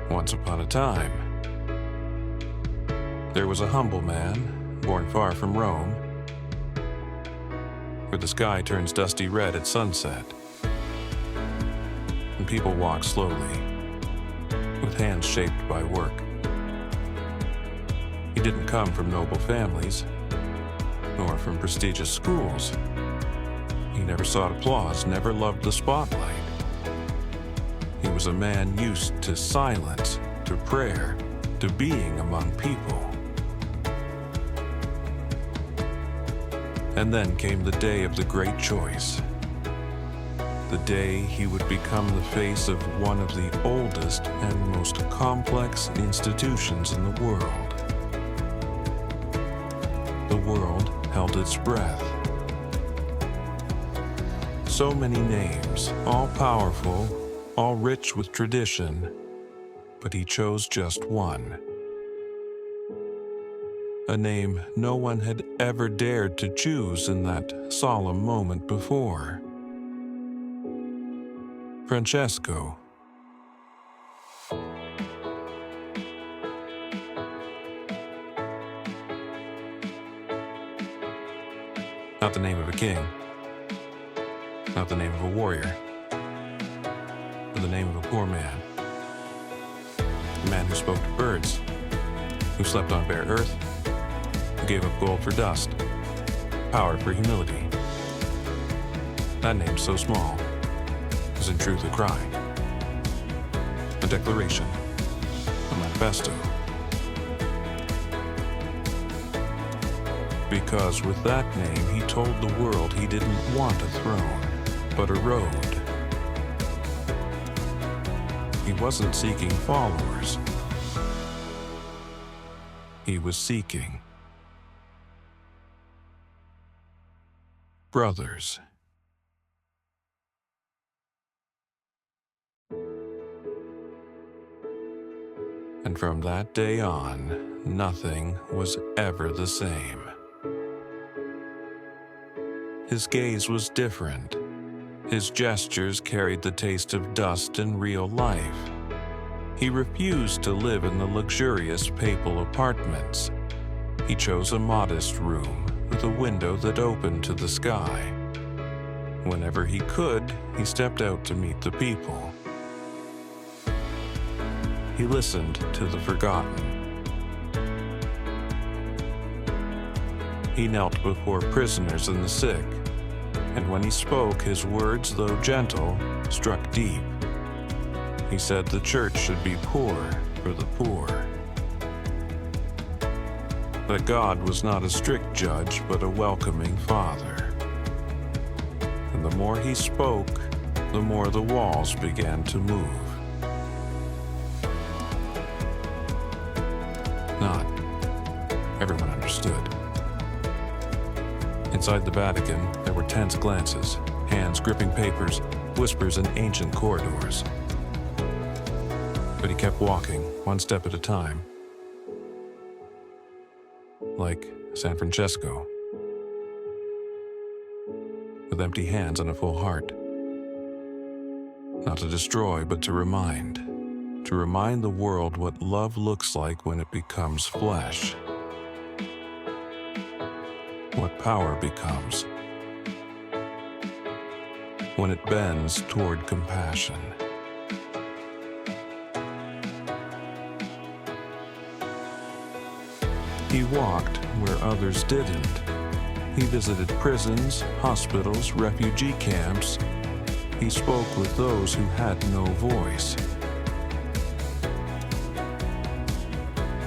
Once upon a time, there was a humble man born far from Rome, where the sky turns dusty red at sunset, and people walk slowly, with hands shaped by work. He didn't come from noble families, nor from prestigious schools. He never sought applause, never loved the spotlight. He was a man used to silence, to prayer, to being among people. And then came the day of the great choice. The day he would become the face of one of the oldest and most complex institutions in the world. The world held its breath. So many names, all powerful, all rich with tradition, but he chose just one. A name no one had ever dared to choose in that solemn moment before. Francesco. Not the name of a king, not the name of a warrior, but the name of a poor man. A man who spoke to birds, who slept on bare earth, who gave up gold for dust, power for humility. That name so small is in truth a cry, a declaration, a manifesto. Because with that name he told the world he didn't want a throne, but a road. He wasn't seeking followers. He was seeking brothers. And from that day on, nothing was ever the same. His gaze was different. His gestures carried the taste of dust and real life. He refused to live in the luxurious papal apartments. He chose a modest room with a window that opened to the sky. Whenever he could, he stepped out to meet the people. He listened to the forgotten. He knelt before prisoners and the sick, and when he spoke, his words, though gentle, struck deep. He said the church should be poor for the poor. That God was not a strict judge, but a welcoming father. And the more he spoke, the more the walls began to move. Not everyone understood. Inside the Vatican, there were tense glances, hands gripping papers, whispers in ancient corridors. But he kept walking, one step at a time. Like San Francesco. With empty hands and a full heart. Not to destroy, but to remind. To remind the world what love looks like when it becomes flesh. What power becomes when it bends toward compassion. He walked where others didn't. He visited prisons, hospitals, refugee camps. He spoke with those who had no voice.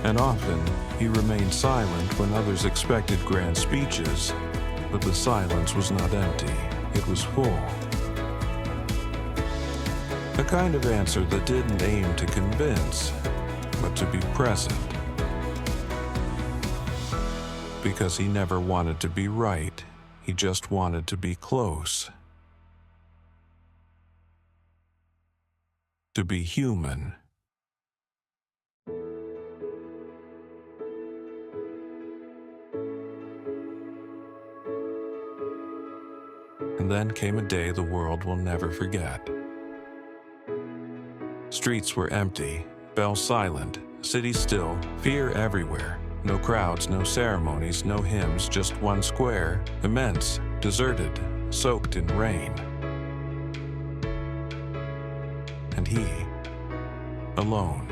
And often, he remained silent when others expected grand speeches, but the silence was not empty, it was full. A kind of answer that didn't aim to convince, but to be present. Because he never wanted to be right, he just wanted to be close. to be human. And then came a day the world will never forget. Streets were empty, bells silent, city still, fear everywhere. No crowds, no ceremonies, no hymns, just one square, immense, deserted, soaked in rain. And he, alone,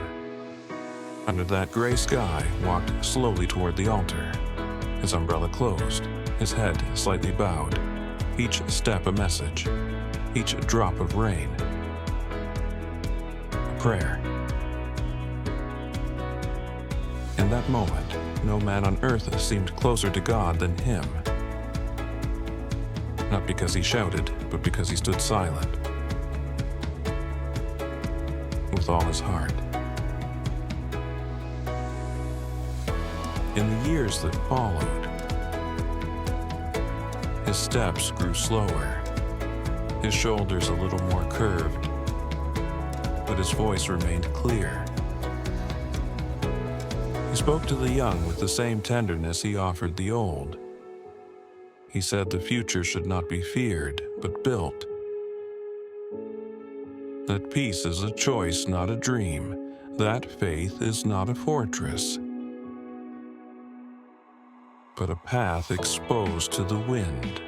under that gray sky, walked slowly toward the altar, his umbrella closed, his head slightly bowed, each step a message, each drop of rain, a prayer. In that moment, no man on earth seemed closer to God than him. Not because he shouted, but because he stood silent, with all his heart. In the years that followed, his steps grew slower, his shoulders a little more curved, but his voice remained clear. He spoke to the young with the same tenderness he offered the old. He said the future should not be feared, but built. That peace is a choice, not a dream. That faith is not a fortress, but a path exposed to the wind.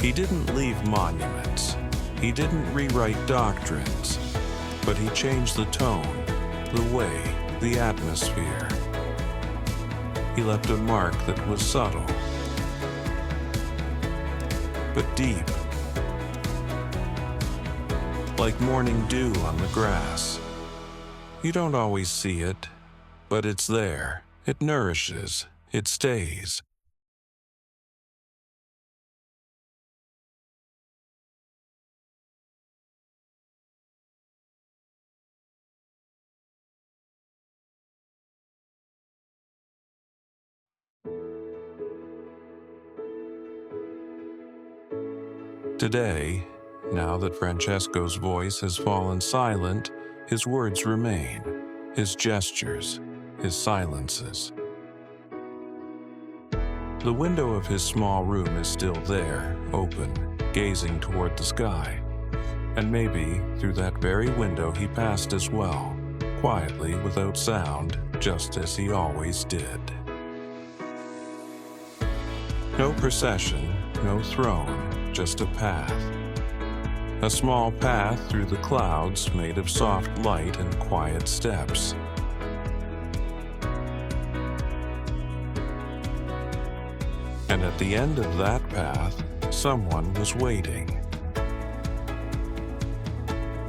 He didn't leave monuments. He didn't rewrite doctrines, but he changed the tone, the way, the atmosphere. He left a mark that was subtle, but deep, like morning dew on the grass. You don't always see it, but it's there. It nourishes. It stays. Today, now that Francesco's voice has fallen silent, his words remain, his gestures, his silences. The window of his small room is still there, open, gazing toward the sky. And maybe through that very window he passed as well, quietly, without sound, just as he always did. No procession, no throne, just a path. A small path through the clouds made of soft light and quiet steps. And at the end of that path, someone was waiting.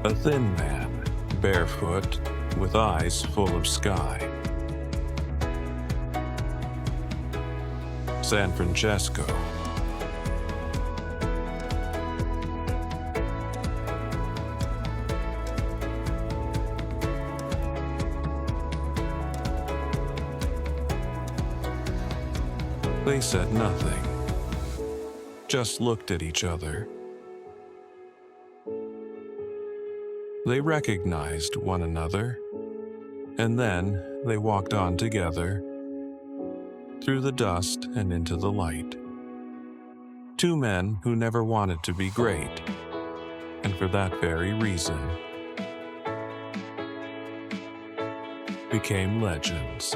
A thin man, barefoot, with eyes full of sky. San Francesco. They said nothing, just looked at each other. They recognized one another, and then they walked on together, through the dust and into the light. Two men who never wanted to be great, and for that very reason, became legends.